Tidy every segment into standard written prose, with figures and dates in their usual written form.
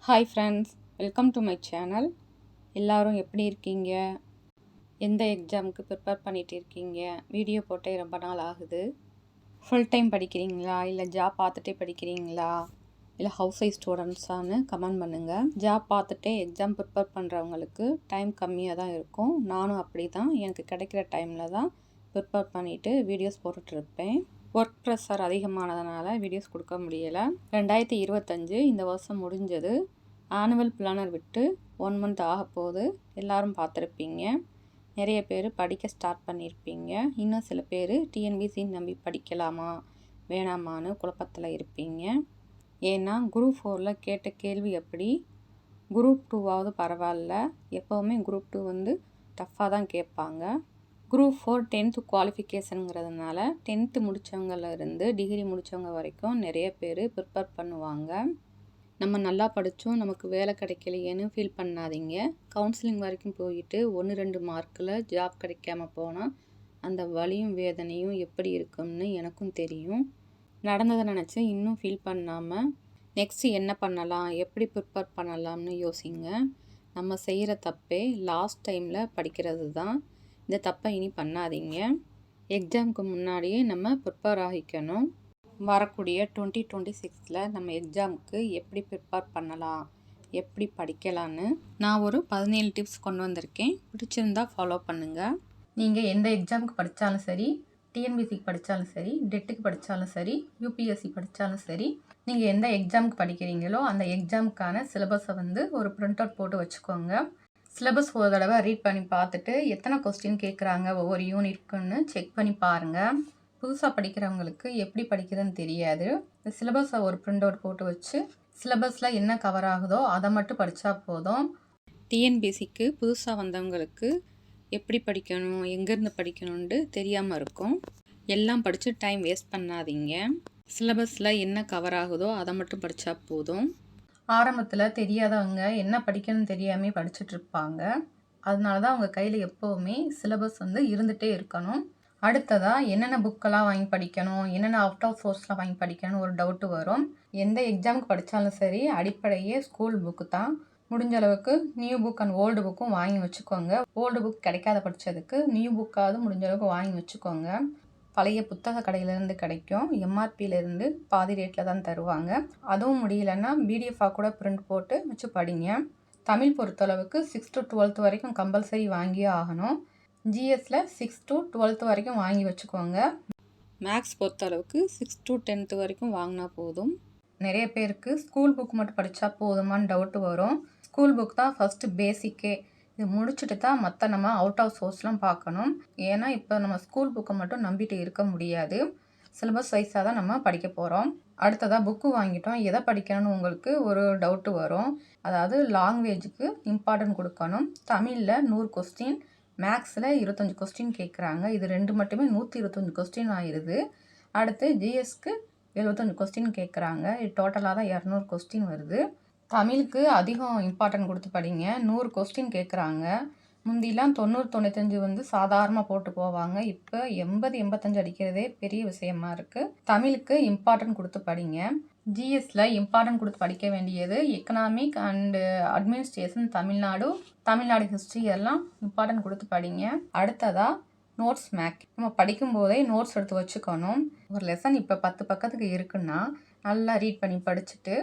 Hi friends, welcome to my channel. எல்லோரும் எப்படி இருக்கீங்க? எந்த எக்ஸாமுக்கு ப்ரிப்பேர் பண்ணிகிட்டு இருக்கீங்க? வீடியோ போட்டே ரொம்ப நாள் ஆகுது. ஃபுல் டைம் படிக்கிறீங்களா, இல்லை ஜாப் பார்த்துட்டே படிக்கிறீங்களா, இல்லை ஹவுஸ் ஒய்ஃப் ஸ்டூடெண்ட்ஸான்னு கமெண்ட் பண்ணுங்கள். ஜாப் பார்த்துட்டே எக்ஸாம் ப்ரிப்பேர் பண்ணுறவங்களுக்கு டைம் கம்மியாக தான் இருக்கும். நானும் அப்படி தான், எனக்கு கிடைக்கிற டைமில் தான் ப்ரிப்பேர் பண்ணிவிட்டு வீடியோஸ் போட்டுட்ருப்பேன். ஒர்க் ப்ரெஷர் அதிகமானதுனால வீடியோஸ் கொடுக்க முடியலை. 2025 இந்த வருஷம் முடிஞ்சது. ஆனுவல் பிளானர் விட்டு 1 மந்த் ஆக போகுது. எல்லோரும் பார்த்துருப்பீங்க. நிறைய பேர் படிக்க ஸ்டார்ட் பண்ணியிருப்பீங்க. இன்னும் சில பேர் டிஎன்பிசி நம்பி படிக்கலாமா வேணாமான்னு குழப்பத்தில் இருப்பீங்க. ஏன்னா குரூப் 4 கேட்ட கேள்வி எப்படி, குரூப் 2வாவது பரவாயில்ல, எப்போவுமே குரூப் 2 டஃப்பாக தான் கேட்பாங்க. குரூப் 4 10th குவாலிஃபிகேஷனுங்கிறதுனால 10th முடித்தவங்கலேருந்து டிகிரி முடித்தவங்க வரைக்கும் நிறைய பேர் ப்ரிப்பேர் பண்ணுவாங்க. நம்ம நல்லா படித்தோம், நமக்கு வேலை கிடைக்கலையேன்னு ஃபீல் பண்ணாதீங்க. கவுன்சிலிங் வரைக்கும் போயிட்டு 1-2 மார்க்கில் ஜாப் கிடைக்காம போனால் அந்த வலியும் வேதனையும் எப்படி இருக்கும்னு எனக்கும் தெரியும். நடந்ததை நினச்சி இன்னும் ஃபீல் பண்ணாமல் நெக்ஸ்ட்டு என்ன பண்ணலாம், எப்படி ப்ரிப்பேர் பண்ணலாம்னு யோசிங்க. நம்ம செய்கிற தப்பே லாஸ்ட் டைமில் படிக்கிறது தான். இந்த தப்பை இனி பண்ணாதீங்க. எக்ஸாமுக்கு முன்னாடியே நம்ம ப்ரிப்பேர் ஆகிக்கணும். வரக்கூடிய 2026 நம்ம எக்ஸாமுக்கு எப்படி ப்ரிப்பேர் பண்ணலாம், எப்படி படிக்கலான்னு நான் ஒரு 17 டிப்ஸ் கொண்டு வந்திருக்கேன். பிடிச்சிருந்தா ஃபாலோ பண்ணுங்கள். நீங்கள் எந்த எக்ஸாமுக்கு படித்தாலும் சரி, டிஎன்பிசிக்கு படித்தாலும் சரி, டெட்டுக்கு படித்தாலும் சரி, யூபிஎஸ்சி படித்தாலும் சரி, நீங்கள் எந்த எக்ஸாமுக்கு படிக்கிறீங்களோ அந்த எக்ஸாமுக்கான சிலபஸை ஒரு பிரிண்ட் அவுட் போட்டு வச்சுக்கோங்க. சிலபஸ் ஒரு தடவை ரீட் பண்ணி பார்த்துட்டு எத்தனை கொஸ்டின் கேட்குறாங்க ஒவ்வொரு யூனிட்க்குன்னு செக் பண்ணி பாருங்கள். புதுசாக படிக்கிறவங்களுக்கு எப்படி படிக்கிறதுன்னு தெரியாது. இந்த சிலபஸை ஒரு பிரிண்ட் அவுட் போட்டு வச்சு சிலபஸில் என்ன கவர் ஆகுதோ அதை மட்டும் படித்தா போதும். டிஎன்பிசிக்கு புதுசாக வந்தவங்களுக்கு எப்படி படிக்கணும், எங்கேருந்து படிக்கணுன்ட்டு தெரியாமல் இருக்கும். எல்லாம் படித்து டைம் வேஸ்ட் பண்ணாதீங்க. சிலபஸில் என்ன கவர் ஆகுதோ அதை மட்டும் படித்தா போதும். ஆரம்பத்தில் தெரியாதவங்க என்ன படிக்கணும்னு தெரியாமல் படிச்சுட்ருப்பாங்க. அதனால தான் அவங்க கையில் எப்போவுமே சிலபஸ் இருந்துகிட்டே இருக்கணும். அடுத்ததாக என்னென்ன புக்கெல்லாம் வாங்கி படிக்கணும், என்னென்ன அவுட் ஆஃப் சோர்ஸ்லாம் வாங்கி படிக்கணும்னு ஒரு டவுட்டு வரும். எந்த எக்ஸாமுக்கு படித்தாலும் சரி, அடிப்படையே ஸ்கூல் புக்கு தான். முடிஞ்ச அளவுக்கு நியூ புக் அண்ட் ஓல்டு புக்கும் வாங்கி வச்சுக்கோங்க. ஓல்டு புக் கிடைக்காத படித்ததுக்கு நியூ புக்காவது முடிஞ்ச அளவுக்கு வாங்கி வச்சுக்கோங்க. பழைய புத்தக கடையிலேருந்து கிடைக்கும். எம்ஆர்பியிலேருந்து பாதி ரேட்டில் தான் தருவாங்க. அதுவும் முடியலன்னா பிடிஎஃபாக கூட பிரிண்ட் போட்டு வச்சு படிங்க. தமிழ் பொறுத்தளவுக்கு 6 to 12th வரைக்கும் கம்பல்சரி வாங்கியே ஆகணும். ஜிஎஸ்சில் 6 to 12th வரைக்கும் வாங்கி வச்சுக்கோங்க. மேக்ஸ் பொறுத்தளவுக்கு 6 to 10th வரைக்கும் வாங்கினா போதும். நிறைய பேருக்கு ஸ்கூல் புக் மட்டும் படித்தா போதுமான்னு டவுட்டு வரும். ஸ்கூல் புக் தான் ஃபஸ்ட்டு பேசிக்கே. இது முடிச்சுட்டு தான் மற்ற நம்ம அவுட் ஆஃப் சோர்ஸ்லாம் பார்க்கணும். ஏன்னா இப்போ நம்ம ஸ்கூல் புக்கை மட்டும் நம்பிட்டு இருக்க முடியாது. சிலபஸ் வைஸாக தான் நம்ம படிக்க போகிறோம். அடுத்ததாக புக்கு வாங்கிட்டோம், எதை படிக்கணும்னு உங்களுக்கு ஒரு டவுட்டு வரும். அதாவது லாங்குவேஜுக்கு இம்பார்ட்டன்ட் கொடுக்கணும். தமிழில் 100 கொஸ்டின், மேக்ஸில் 25 கொஸ்டின் கேட்குறாங்க. இது ரெண்டு மட்டுமே 125 கொஸ்டின் ஆயிடுது. அடுத்து ஜிஎஸ்க்கு 75 கொஸ்டின் கேட்குறாங்க. இது டோட்டலாக தான் 200 கொஸ்டின் வருது. தமிழுக்கு அதிகம் இம்பார்ட்டன்ட் கொடுத்து படிங்க. 100 கொஸ்டின் கேட்குறாங்க. முந்திலாம் 90-95 சாதாரணமாக போட்டு போவாங்க. இப்போ 80-85 அடிக்கிறதே பெரிய விஷயமா இருக்குது. தமிழுக்கு இம்பார்ட்டன்ட் கொடுத்து படிங்க. ஜிஎஸ்சில் இம்பார்ட்டன்ட் கொடுத்து படிக்க வேண்டியது economic and administration, Tamil Nadu history எல்லாம் இம்பார்ட்டன்ட் கொடுத்து படிங்க. அடுத்ததாக நோட்ஸ் மேக். நம்ம படிக்கும்போதே நோட்ஸ் எடுத்து வச்சுக்கணும். ஒரு லெசன் இப்போ 10 பக்கத்துக்கு இருக்குன்னா நல்லா ரீட் பண்ணி படிச்சுட்டு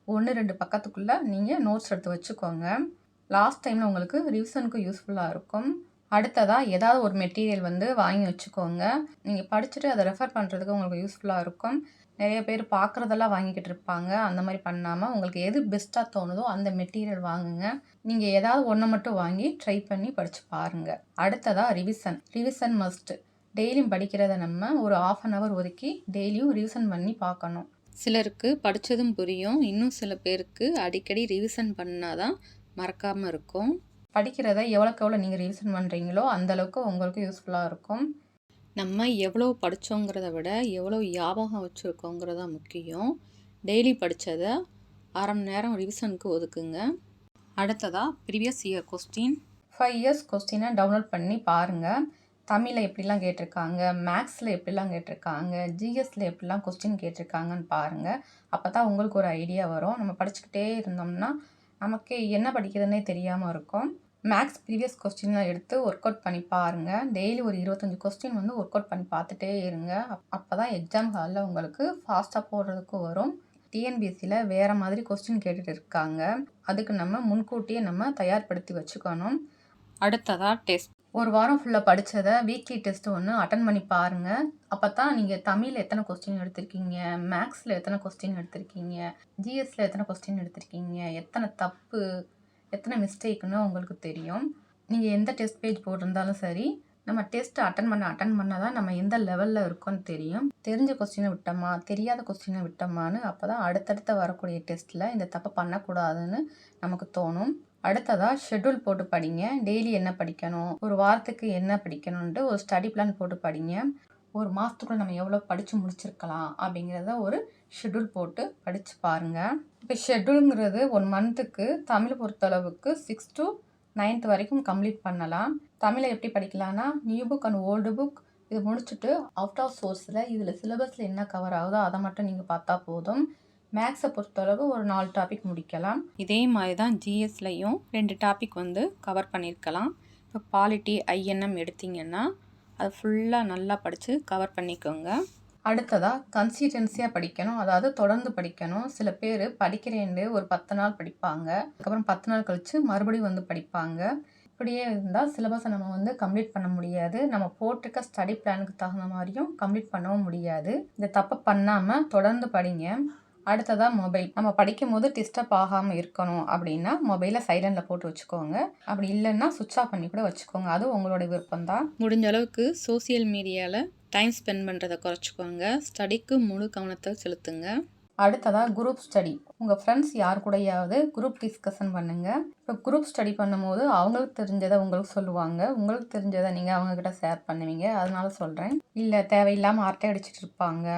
1-2 பக்கத்துக்குள்ளே நீங்கள் நோட்ஸ் எடுத்து வச்சுக்கோங்க. லாஸ்ட் டைமில் உங்களுக்கு ரிவிஷனுக்கு யூஸ்ஃபுல்லாக இருக்கும். அடுத்ததாக ஏதாவது ஒரு மெட்டீரியல் வாங்கி வச்சுக்கோங்க. நீங்கள் படிச்சுட்டு அதை ரெஃபர் பண்ணுறதுக்கு உங்களுக்கு யூஸ்ஃபுல்லாக இருக்கும். நிறைய பேர் பார்க்குறதெல்லாம் வாங்கிக்கிட்டு இருப்பாங்க. அந்த மாதிரி பண்ணாமல் உங்களுக்கு எது பெஸ்ட்டாக தோணுதோ அந்த மெட்டீரியல் வாங்குங்க. நீங்கள் ஏதாவது ஒன்றை மட்டும் வாங்கி ட்ரை பண்ணி படித்து பாருங்கள். அடுத்ததாக ரிவிஷன் மஸ்ட்டு. டெய்லியும் படிக்கிறத நம்ம ஒரு 1/2 hour ஒதுக்கி டெய்லியும் ரிவிஷன் பண்ணி பார்க்கணும். சிலருக்கு படித்ததும் புரியும், இன்னும் சில பேருக்கு அடிக்கடி ரிவிஷன் பண்ணால் தான் மறக்காமல் இருக்கும். படிக்கிறத எவ்வளோக்கு எவ்வளோ நீங்கள் ரிவிஷன் பண்ணுறீங்களோ அந்தளவுக்கு உங்களுக்கு யூஸ்ஃபுல்லாக இருக்கும். நம்ம எவ்வளோ படித்தோங்கிறத விட எவ்வளோ ஞாபகம் வச்சுருக்கோங்கிறதா முக்கியம். டெய்லி படித்ததை 1/2 மணி நேரம் ரிவிஷனுக்கு ஒதுக்குங்க. அடுத்ததாக ப்ரீவியஸ் இயர் கொஸ்டின் 5 years கொஸ்டினை டவுன்லோட் பண்ணி பாருங்கள். தமிழில் எப்படிலாம் கேட்டிருக்காங்க, மேக்ஸில் எப்படிலாம் கேட்டிருக்காங்க, ஜிஎஸ்சில் எப்படிலாம் கொஸ்டின் கேட்டிருக்காங்கன்னு பாருங்கள். அப்போ தான் உங்களுக்கு ஒரு ஐடியா வரும். நம்ம படிச்சுக்கிட்டே இருந்தோம்னா நமக்கு என்ன படிக்கிறதுனே தெரியாமல் இருக்கும். மேக்ஸ் ப்ரீவியஸ் கொஸ்டின்லாம் எடுத்து ஒர்க் அவுட் பண்ணி பாருங்கள். டெய்லி ஒரு 25 கொஸ்டின் வந்து ஒர்க் அவுட் பண்ணி பார்த்துட்டே இருங்க. அப்போ தான் எக்ஸாம் ஹாலில் உங்களுக்கு ஃபாஸ்ட்டாக போடுறதுக்கு வரும். டிஎன்பிஎஸ்சியில் வேறு மாதிரி கொஸ்டின் கேட்டுட்டு இருக்காங்க. அதுக்கு நம்ம முன்கூட்டியே தயார்படுத்தி வச்சுக்கணும். அடுத்ததாக டெஸ்ட். ஒரு வாரம் ஃபுல்லாக படித்ததை வீக்லி டெஸ்ட் ஒன்று அட்டன் பண்ணி பாருங்கள். அப்போ தான் நீங்கள் தமிழில் எத்தனை கொஸ்டின் எடுத்திருக்கீங்க, மேக்ஸில் எத்தனை கொஸ்டின் எடுத்திருக்கீங்க, ஜிஎஸ்சில் எத்தனை கொஸ்டின் எடுத்திருக்கீங்க, எத்தனை தப்பு, எத்தனை மிஸ்டேக்குன்னு உங்களுக்கு தெரியும். நீங்கள் எந்த டெஸ்ட் பேஜ் போட்டிருந்தாலும் சரி, நம்ம டெஸ்ட் அட்டன் பண்ண தான் நம்ம எந்த லெவலில் இருக்கோன்னு தெரியும். தெரிஞ்ச கொஸ்டினை விட்டோமா, தெரியாத கொஸ்டினை விட்டோமான்னு அப்போ தான் அடுத்தடுத்த வரக்கூடிய டெஸ்ட்டில் இந்த தப்பை பண்ணக்கூடாதுன்னு நமக்கு தோணும். அடுத்ததாக ஷெட்யூல் போட்டு படிங்க. டெய்லி என்ன படிக்கணும், ஒரு வாரத்துக்கு என்ன படிக்கணுன்ட்டு ஒரு ஸ்டடி பிளான் போட்டு படிங்க. ஒரு மாதத்துக்குள்ள நம்ம எவ்வளோ படித்து முடிச்சிருக்கலாம் அப்படிங்கிறத ஒரு ஷெட்யூல் போட்டு படித்து பாருங்கள். இப்போ ஷெட்யூலுங்கிறது 1 மந்த்துக்கு தமிழ் பொறுத்தளவுக்கு 6 to 9th வரைக்கும் கம்ப்ளீட் பண்ணலாம். தமிழை எப்படி படிக்கலாம்னா, new book and old book இது முடிச்சுட்டு அவுட் ஆஃப் சோர்ஸில் இதில் சிலபஸில் என்ன கவர் ஆகுதோ அதை மட்டும் நீங்கள் பார்த்தா போதும். மேக்ஸை பொறுத்தளவு ஒரு 4 டாபிக் முடிக்கலாம். இதே மாதிரி தான் ஜிஎஸ்லையும் 2 டாபிக் வந்து கவர் பண்ணியிருக்கலாம். இப்போ பாலிட்டி, ஐஎன்எம் எடுத்திங்கன்னா அது ஃபுல்லாக நல்லா படித்து கவர் பண்ணிக்கோங்க. அடுத்ததாக கன்சிஸ்டன்சியாக படிக்கணும், அதாவது தொடர்ந்து படிக்கணும். சில பேர் படிக்கிறேன்னு ஒரு 10 நாள் படிப்பாங்க, அதுக்கப்புறம் 10 நாள் கழித்து மறுபடியும் வந்து படிப்பாங்க. இப்படியே இருந்தால் சிலபஸை நம்ம வந்து கம்ப்ளீட் பண்ண முடியாது. நம்ம போட்டிருக்க ஸ்டடி பிளானுக்கு தகுந்த மாதிரியும் கம்ப்ளீட் பண்ணவும் முடியாது. இந்த தப்பை பண்ணாமல் தொடர்ந்து படிங்க. அடுத்ததாக மொபைல். நம்ம படிக்கும் போது டிஸ்டர்ப் ஆகாமல் இருக்கணும் அப்படின்னா மொபைலை சைலண்டில் போட்டு வச்சுக்கோங்க. அப்படி இல்லைன்னா சுவிட்ச் ஆஃப் பண்ணி கூட வச்சுக்கோங்க. அது உங்களோட விருப்பம் தான். முடிஞ்ச அளவுக்கு சோசியல் மீடியாவில் டைம் ஸ்பெண்ட் பண்ணுறதை குறைச்சிக்கோங்க. ஸ்டடிக்கு முழு கவனத்தை செலுத்துங்க. அடுத்ததாக குரூப் ஸ்டடி. உங்கள் ஃப்ரெண்ட்ஸ் யார் கூடயாவது குரூப் டிஸ்கஷன் பண்ணுங்கள். இப்போ குரூப் ஸ்டடி பண்ணும்போது அவங்களுக்கு தெரிஞ்சதை உங்களுக்கு சொல்லுவாங்க, உங்களுக்கு தெரிஞ்சதை நீங்கள் அவங்கக்கிட்ட ஷேர் பண்ணுவீங்க. அதனால சொல்கிறேன். இல்லை தேவையில்லாமல் அரட்டை அடிச்சிட்டு இருப்பாங்க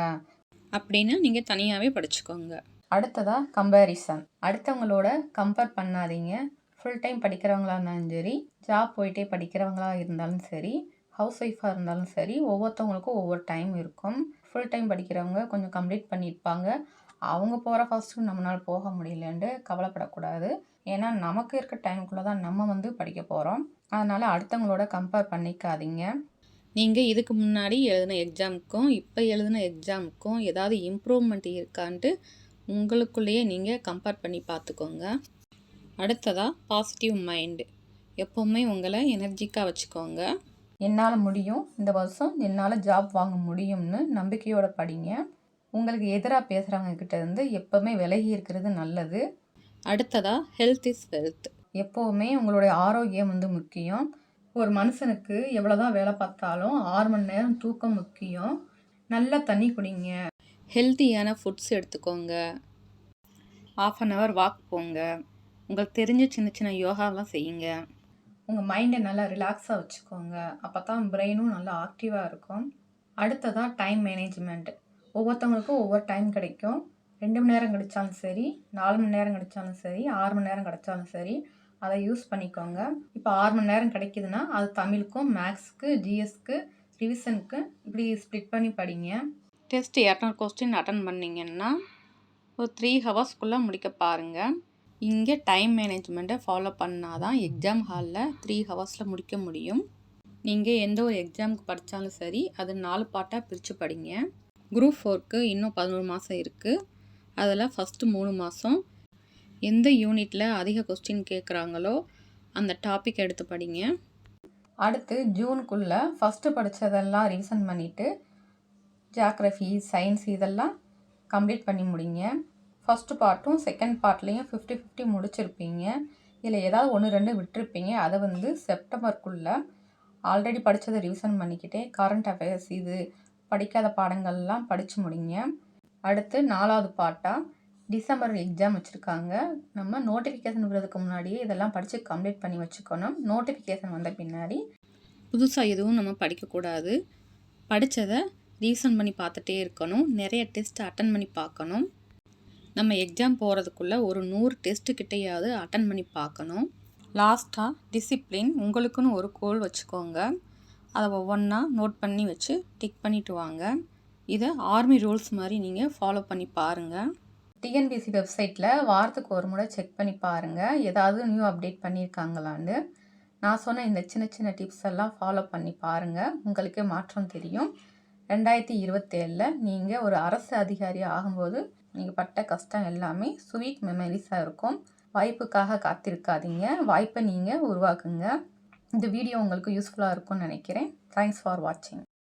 அப்படின்னு நீங்கள் தனியாகவே படிச்சுக்கோங்க. அடுத்ததாக கம்பேரிசன். அடுத்தவங்களோட கம்பேர் பண்ணாதீங்க. ஃபுல் டைம் படிக்கிறவங்களா இருந்தாலும் சரி, ஜாப் போயிட்டே படிக்கிறவங்களா இருந்தாலும் சரி, ஹவுஸ் ஒய்ஃபாக இருந்தாலும் சரி, ஒவ்வொருத்தவங்களுக்கும் ஒவ்வொரு டைம் இருக்கும். ஃபுல் டைம் படிக்கிறவங்க கொஞ்சம் கம்ப்ளீட் பண்ணியிருப்பாங்க. அவங்க போகிற ஃபஸ்ட்டு நம்மளால் போக முடியலன்ட்டு கவலைப்படக்கூடாது. ஏன்னா நமக்கு இருக்க டைமுக்குள்ளே தான் நம்ம வந்து படிக்க போகிறோம். அதனால் அடுத்தவங்களோட கம்பேர் பண்ணிக்காதீங்க. நீங்கள் இதுக்கு முன்னாடி எழுதின எக்ஸாமுக்கும் இப்போ எழுதின எக்ஸாமுக்கும் ஏதாவது இம்ப்ரூவ்மெண்ட் இருக்கான்ட்டு உங்களுக்குள்ளேயே நீங்கள் கம்பேர் பண்ணி பார்த்துக்கோங்க. அடுத்ததாக பாசிட்டிவ் மைண்டு. எப்போவுமே உங்களை எனர்ஜிக்காக வச்சுக்கோங்க. என்னால் முடியும், இந்த வருஷம் என்னால் ஜாப் வாங்க முடியும்னு நம்பிக்கையோடு படிங்க. உங்களுக்கு எதிராக பேசுகிறவங்க கிட்ட இருந்து எப்போவுமே விலகி இருக்கிறது நல்லது. அடுத்ததாக ஹெல்த் இஸ் வெல்த். எப்போவுமே உங்களுடைய ஆரோக்கியம் வந்து முக்கியம். ஒரு மனுஷனுக்கு எவ்வளோதான் வேலை பார்த்தாலும் 6 மணி நேரம் தூக்கம் முக்கியம். நல்லா தண்ணி குடிங்க, ஹெல்த்தியான ஃபுட்ஸ் எடுத்துக்கோங்க, 1/2 hour வாக் போங்க, உங்களுக்கு தெரிஞ்ச சின்ன சின்ன யோகாலாம் செய்யுங்க. உங்கள் மைண்டை நல்லா ரிலாக்ஸாக வச்சுக்கோங்க. அப்போ தான் பிரெயினும் நல்லா ஆக்டிவாக இருக்கும். அடுத்ததாக டைம் மேனேஜ்மெண்ட். ஒவ்வொருத்தவங்களுக்கும் ஒவ்வொரு டைம் கிடைக்கும். 2 மணி நேரம் கிடைச்சாலும் சரி, 4 மணி நேரம் கிடைச்சாலும் சரி, 6 மணி நேரம் கிடைச்சாலும் சரி, அதை யூஸ் பண்ணிக்கோங்க. இப்போ 6 மணி நேரம் கிடைக்குதுன்னா அது தமிழுக்கும், மேக்ஸுக்கு, ஜிஎஸ்க்கு, ரிவிஷனுக்கு இப்படி ஸ்ப்ளிட் பண்ணி படிங்க. டெஸ்ட் 200 கொஸ்டின் அட்டன் பண்ணிங்கன்னா ஒரு 3 ஹவர்ஸ்க்குள்ளே முடிக்க பாருங்கள். இங்கே டைம் மேனேஜ்மெண்ட்டை ஃபாலோ பண்ணால் தான் எக்ஸாம் ஹாலில் 3 ஹவர்ஸில் முடிக்க முடியும். நீங்கள் எந்த ஒரு எக்ஸாமுக்கு படித்தாலும் சரி, அது 4 பார்ட்டாக பிரித்து படிங்க. குரூப் 4க்கு இன்னும் 11 மாதம் இருக்குது. அதில் ஃபஸ்ட்டு 3 மாதம் எந்த யூனிட்டில் அதிக கொஸ்டின் கேட்குறாங்களோ அந்த டாபிக் எடுத்து படிங்க. அடுத்து ஜூனுக்குள்ளே ஃபஸ்ட்டு படித்ததெல்லாம் ரிவிஷன் பண்ணிவிட்டு ஜியாகிரஃபி, சயின்ஸ் இதெல்லாம் கம்ப்ளீட் பண்ணி முடிங்க. ஃபஸ்ட்டு பார்ட்டும் செகண்ட் பார்ட்லேயும் 50-50 முடிச்சிருப்பீங்க. இதில் ஏதாவது 1-2 விட்டுருப்பீங்க. அதை வந்து செப்டம்பருக்குள்ளே ஆல்ரெடி படித்ததை ரிவிஷன் பண்ணிக்கிட்டே கரண்ட் அஃபேர்ஸ் இது படிக்காத பாடங்கள்லாம் படித்து முடிங்க. அடுத்து 4வது பார்ட்டாக டிசம்பர் எக்ஸாம் வச்சுருக்காங்க. நம்ம நோட்டிஃபிகேஷன் விடுறதுக்கு முன்னாடியே இதெல்லாம் படித்து கம்ப்ளீட் பண்ணி வச்சுக்கணும். நோட்டிஃபிகேஷன் வந்த பின்னாடி புதுசாக எதுவும் நம்ம படிக்கக்கூடாது. படித்ததை ரீசன் பண்ணி பார்த்துட்டே இருக்கணும். நிறைய டெஸ்ட் அட்டன் பண்ணி பார்க்கணும். நம்ம எக்ஸாம் போகிறதுக்குள்ளே ஒரு 100 டெஸ்ட்டு கிட்டையாவது அட்டன் பண்ணி பார்க்கணும். லாஸ்ட்டாக டிசிப்ளின். உங்களுக்குன்னு ஒரு கோல் வச்சுக்கோங்க. அதை ஒவ்வொன்றா நோட் பண்ணி வச்சு டிக் பண்ணிவிட்டு வாங்க. இதை ஆர்மி ரூல்ஸ் மாதிரி நீங்கள் ஃபாலோ பண்ணி பாருங்கள். டிஎன்பிஎஸ்சி வெப்சைட்டில் வாரத்துக்கு ஒரு முறை செக் பண்ணி பாருங்கள், ஏதாவது நியூ அப்டேட் பண்ணியிருக்காங்களான்னு. நான் சொன்ன இந்த சின்ன சின்ன டிப்ஸ் எல்லாம் ஃபாலோ பண்ணி பாருங்கள், உங்களுக்கே மாற்றம் தெரியும். 2027 நீங்கள் ஒரு அரசு அதிகாரி ஆகும்போது நீங்கள் பட்ட கஷ்டம் எல்லாமே ஸ்வீட் மெமரிஸாக இருக்கும். வாய்ப்புக்காக காத்திருக்காதீங்க, வாய்ப்பை நீங்கள் உருவாக்குங்க. இந்த வீடியோ உங்களுக்கு யூஸ்ஃபுல்லாக இருக்கும்னு நினைக்கிறேன். தேங்க்ஸ் ஃபார் வாட்சிங்.